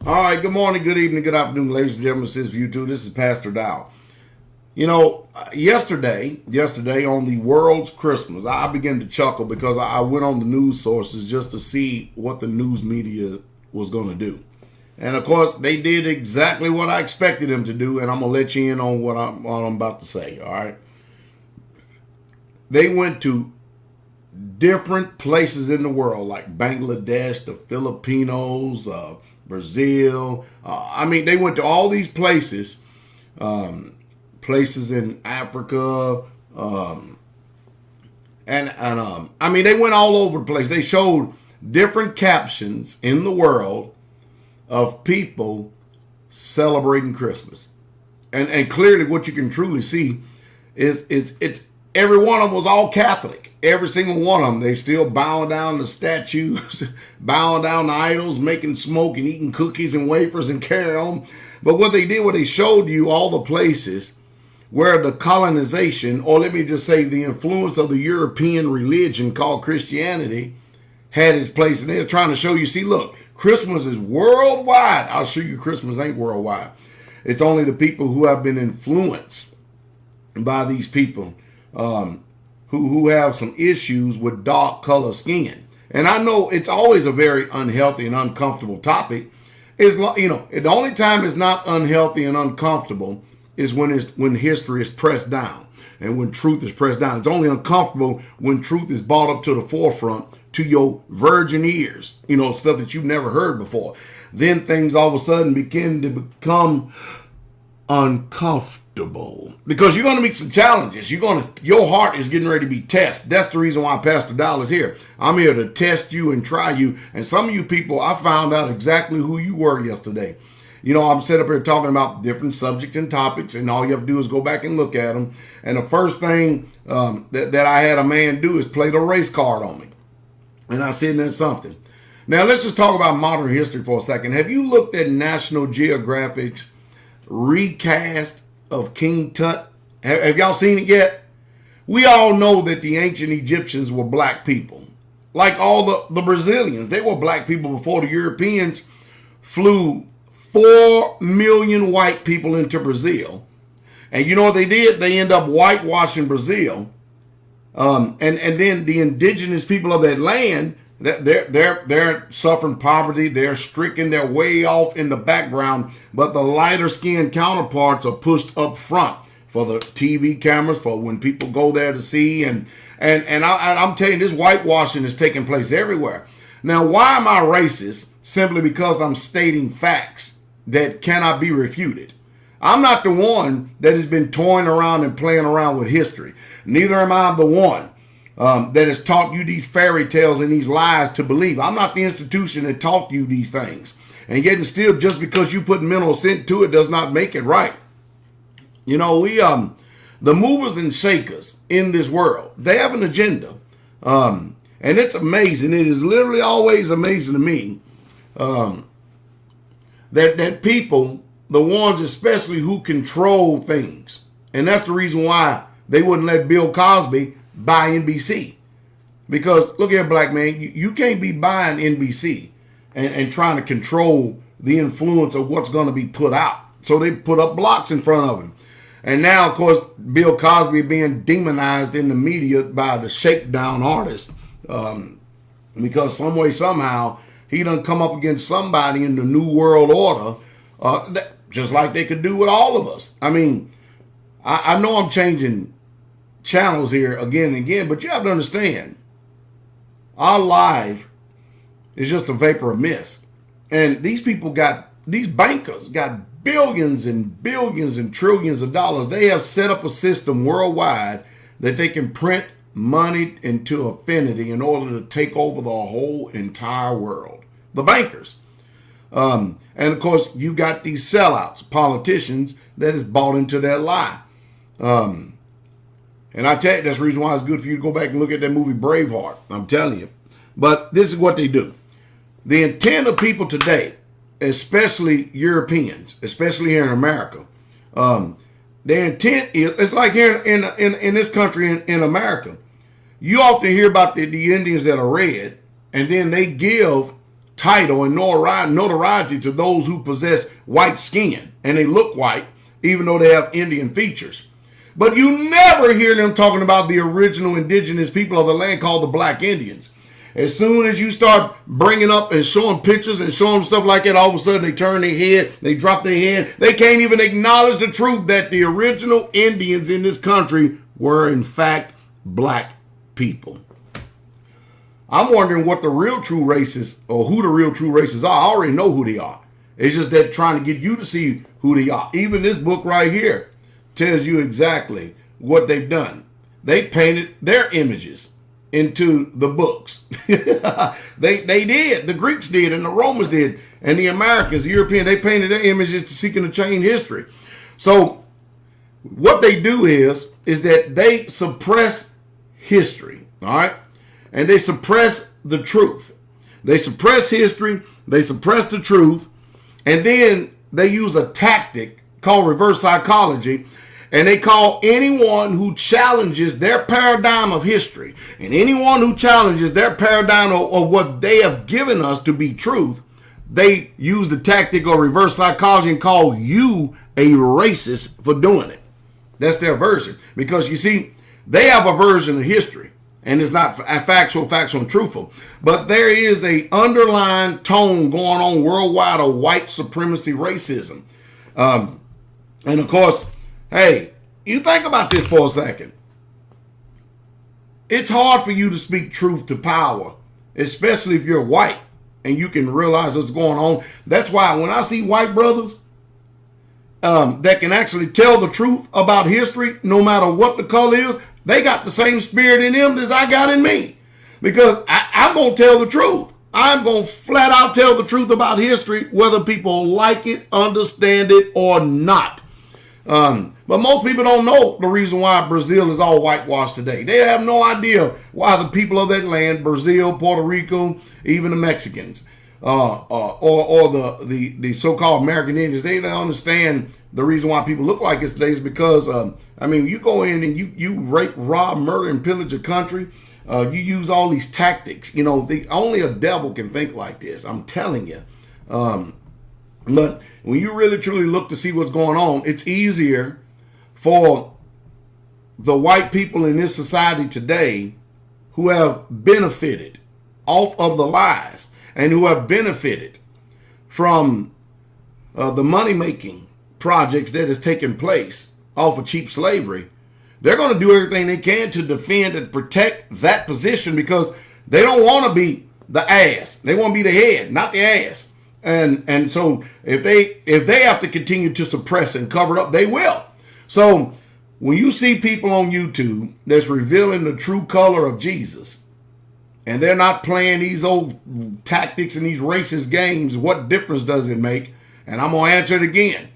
All right, good morning, good evening, good afternoon, ladies and gentlemen. This is YouTube. This is Pastor Dow. You know, yesterday on the world's Christmas, I began to chuckle because I went on the news sources just to see what the news media was going to do. And of course, they did exactly what I expected them to do, and I'm going to let you in on what I'm about to say, all right? They went to different places in the world, like Bangladesh, the Filipinos, Brazil. They went to all these places, places in Africa, they went all over the place. They showed different captions in the world of people celebrating Christmas, and clearly, what you can truly see is it's every one of them was all Catholic. Every single one of them, they still bowing down to statues, bowing down to idols, making smoke and eating cookies and wafers and carry on. But what they did, they showed you all the places where the colonization, or let me just say the influence of the European religion called Christianity had its place. And they're trying to show you, see, look, Christmas is worldwide. I'll show you Christmas ain't worldwide. It's only the people who have been influenced by these people who have some issues with dark color skin. And I know it's always a very unhealthy and uncomfortable topic. The only time it's not unhealthy and uncomfortable is when history is pressed down and when truth is pressed down. It's only uncomfortable when truth is brought up to the forefront to your virgin ears, stuff that you've never heard before. Then things all of a sudden begin to become uncomfortable because you're going to meet some challenges. Your heart is getting ready to be tested. That's the reason why Pastor Dow is here. I'm here to test you and try you. And some of you people, I found out exactly who you were yesterday. I'm set up here talking about different subjects and topics, and all you have to do is go back and look at them. And the first thing that I had a man do is play the race card on me. And I said, that's something. Now, let's just talk about modern history for a second. Have you looked at National Geographic's recast of King Tut? Have y'all seen it yet? We all know that the ancient Egyptians were black people. Like all the Brazilians, they were black people before the Europeans flew 4 million white people into Brazil. And you know what they did? They end up whitewashing Brazil. And then the indigenous people of that land, they're suffering poverty. They're stricken. They're way off in the background. But the lighter skinned counterparts are pushed up front for the TV cameras, for when people go there to see. And I'm telling you, this whitewashing is taking place everywhere. Now, why am I racist? Simply because I'm stating facts that cannot be refuted. I'm not the one that has been toying around and playing around with history. Neither am I the one that has taught you these fairy tales and these lies to believe. I'm not the institution that taught you these things. And yet and still, just because you put mental assent to it does not make it right. The movers and shakers in this world, they have an agenda. And it's amazing. It is literally always amazing to me that people, the ones especially who control things, and that's the reason why they wouldn't let Bill Cosby buy NBC. Because look here, black man, you can't be buying NBC and trying to control the influence of what's going to be put out. So they put up blocks in front of him. And now, of course, Bill Cosby being demonized in the media by the shakedown artist. Because some way, somehow, he done come up against somebody in the New World Order, just like they could do with all of us. I know I'm changing channels here again and again, but you have to understand, our life is just a vapor of mist. And these bankers got billions and billions and trillions of dollars. They have set up a system worldwide that they can print money into infinity in order to take over the whole entire world. The bankers. And of course, you got these sellouts, politicians that is bought into that lie. And I tell you, that's the reason why it's good for you to go back and look at that movie Braveheart. I'm telling you. But this is what they do. The intent of people today, especially Europeans, especially here in America, their intent is, it's like here in this country, in America, you often hear about the Indians that are red, and then they give title and notoriety to those who possess white skin and they look white, even though they have Indian features. But you never hear them talking about the original indigenous people of the land called the Black Indians. As soon as you start bringing up and showing pictures and showing stuff like that, all of a sudden they turn their head, they drop their head. They can't even acknowledge the truth that the original Indians in this country were in fact black people. I'm wondering what the real true races, or who the real true races are. I already know who they are. It's just that trying to get you to see who they are. Even this book right here tells you exactly what they've done. They painted their images into the books. they did. The Greeks did, and the Romans did, and the Americans, the Europeans, they painted their images seeking to change history. So what they do is that they suppress history, all right? And they suppress the truth. They suppress history, they suppress the truth, and then they use a tactic called reverse psychology. And they call anyone who challenges their paradigm of history and anyone who challenges their paradigm of what they have given us to be truth, they use the tactic of reverse psychology and call you a racist for doing it. That's their version. Because you see, they have a version of history and it's not factual and truthful. But there is a underlying tone going on worldwide of white supremacy racism. And of course, hey, you think about this for a second. It's hard for you to speak truth to power, especially if you're white and you can realize what's going on. That's why when I see white brothers that can actually tell the truth about history, no matter what the color is, they got the same spirit in them as I got in me. Because I'm going to tell the truth. I'm going to flat out tell the truth about history, whether people like it, understand it, or not. But most people don't know the reason why Brazil is all whitewashed today. They have no idea why the people of that land, Brazil, Puerto Rico, even the Mexicans, or the so-called American Indians, they don't understand the reason why people look like this today is because, you go in and you rape, rob, murder, and pillage a country. You use all these tactics. Only a devil can think like this. I'm telling you. But when you really truly look to see what's going on, it's easier for the white people in this society today who have benefited off of the lies and who have benefited from the money-making projects that has taken place off of cheap slavery. They're going to do everything they can to defend and protect that position because they don't want to be the ass. They want to be the head, not the ass. And so if they have to continue to suppress and cover it up, they will. So when you see people on YouTube that's revealing the true color of Jesus, and they're not playing these old tactics and these racist games, what difference does it make? And I'm going to answer it again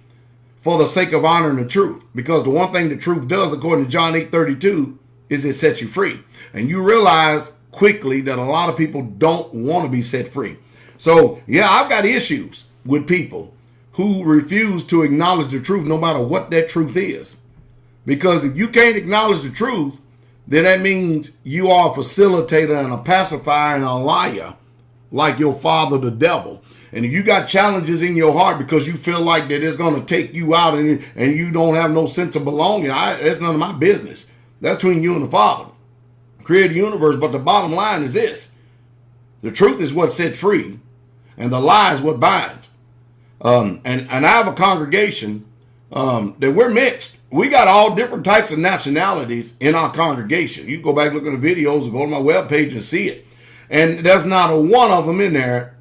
for the sake of honoring the truth. Because the one thing the truth does, according to John 8:32, is it sets you free. And you realize quickly that a lot of people don't want to be set free. So, yeah, I've got issues with people who refuse to acknowledge the truth no matter what that truth is. Because if you can't acknowledge the truth, then that means you are a facilitator and a pacifier and a liar like your father, the devil. And if you got challenges in your heart because you feel like that it's going to take you out and you don't have no sense of belonging, that's none of my business. That's between you and the Father. Create the universe, but the bottom line is this. The truth is what set free, and the lie is what binds. And I have a congregation that we're mixed. We got all different types of nationalities in our congregation. You can go back and look at the videos or go to my webpage and see it. And there's not a one of them in there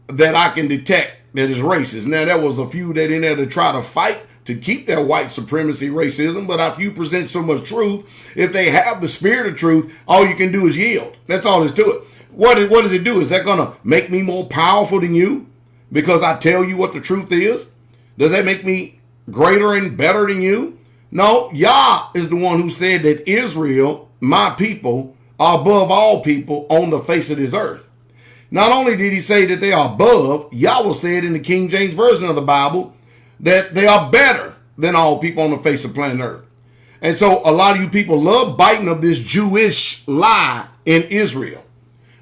that I can detect that is racist. Now, there was a few that in there to try to fight to keep their white supremacy racism, but if you present so much truth, if they have the spirit of truth, all you can do is yield. That's all there's to it. What does it do? Is that going to make me more powerful than you because I tell you what the truth is? Does that make me greater and better than you? No, Yah is the one who said that Israel, my people, are above all people on the face of this earth. Not only did he say that they are above, Yahweh said in the King James Version of the Bible that they are better than all people on the face of planet earth. And so a lot of you people love biting of this Jewish lie in Israel.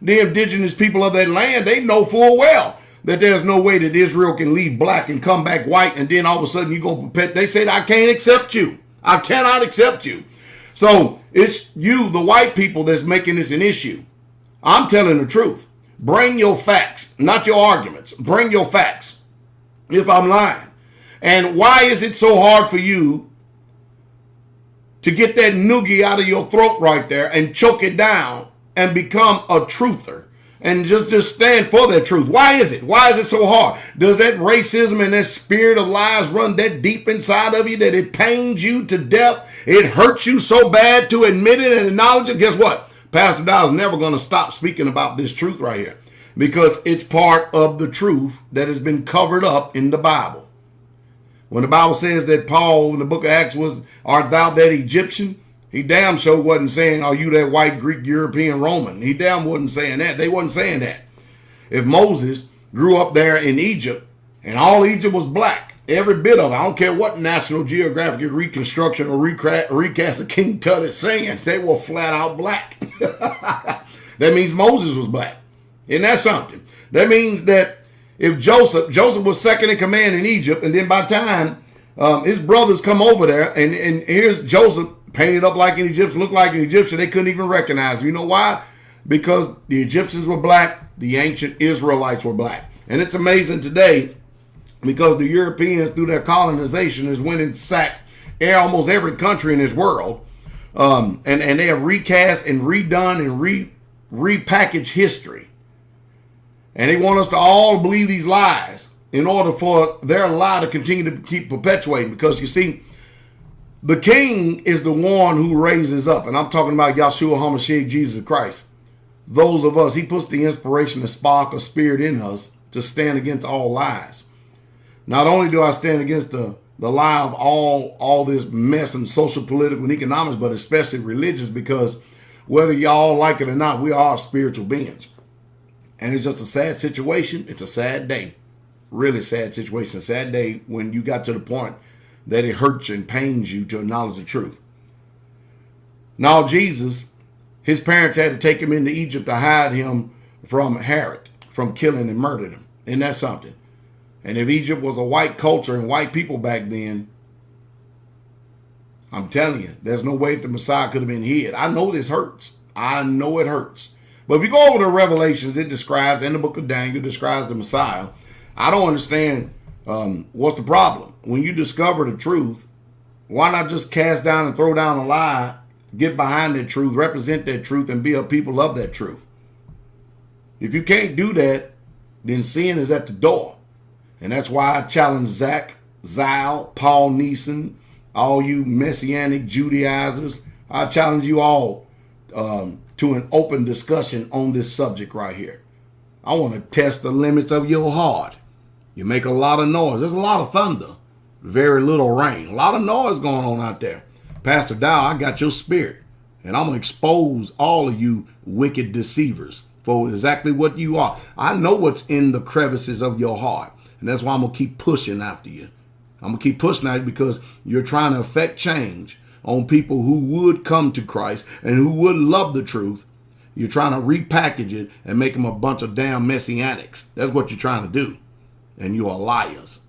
The indigenous people of that land, they know full well that there's no way that Israel can leave black and come back white, and then all of a sudden you go, they said, I can't accept you. I cannot accept you. So it's you, the white people, that's making this an issue. I'm telling the truth. Bring your facts, not your arguments. Bring your facts if I'm lying. And why is it so hard for you to get that noogie out of your throat right there and choke it down and become a truther and just stand for that truth? Why is it? Why is it so hard? Does that racism and that spirit of lies run that deep inside of you that it pains you to death? It hurts you so bad to admit it and acknowledge it? Guess what? Pastor Dowell's never going to stop speaking about this truth right here, because it's part of the truth that has been covered up in the Bible. When the Bible says that Paul in the book of Acts was, art thou that Egyptian? He damn sure wasn't saying, are you that white Greek European Roman? He damn wasn't saying that. They wasn't saying that. If Moses grew up there in Egypt and all Egypt was black, every bit of it, I don't care what National Geographic reconstruction or recast of King Tut is saying, they were flat out black. That means Moses was black. Isn't that something? That means that if Joseph was second in command in Egypt, and then by the time his brothers come over there, and here's Joseph painted up like an Egyptian, looked like an Egyptian, they couldn't even recognize him. You know why? Because the Egyptians were black, the ancient Israelites were black. And it's amazing today, because the Europeans, through their colonization, has went and sacked almost every country in this world. And they have recast and redone and repackaged history. And they want us to all believe these lies in order for their lie to continue to keep perpetuating. Because you see, the king is the one who raises up. And I'm talking about Yahshua HaMashiach, Jesus Christ. Those of us, he puts the inspiration, the spark of spirit in us to stand against all lies. Not only do I stand against the lie of all this mess in social, political, and economics, but especially religious, because whether y'all like it or not, we are spiritual beings. And it's just a sad situation. It's a sad day. Really sad situation. A sad day when you got to the point that it hurts and pains you to acknowledge the truth. Now, Jesus, his parents had to take him into Egypt to hide him from Herod, from killing and murdering him. Isn't that something? And if Egypt was a white culture and white people back then, I'm telling you, there's no way the Messiah could have been hid. I know this hurts. I know it hurts. But if you go over to Revelations, it describes, in the book of Daniel, describes the Messiah. I don't understand what's the problem. When you discover the truth, why not just cast down and throw down a lie, get behind that truth, represent that truth, and be a people of that truth? If you can't do that, then sin is at the door. And that's why I challenge Zach, Zal, Paul Neeson, all you Messianic Judaizers. I challenge you all to an open discussion on this subject right here. I want to test the limits of your heart. You make a lot of noise. There's a lot of thunder, very little rain. A lot of noise going on out there. Pastor Dow, I got your spirit. And I'm going to expose all of you wicked deceivers for exactly what you are. I know what's in the crevices of your heart. And that's why I'm going to keep pushing after you. I'm going to keep pushing at you because you're trying to affect change on people who would come to Christ and who would love the truth. You're trying to repackage it and make them a bunch of damn messianics. That's what you're trying to do. And you are liars.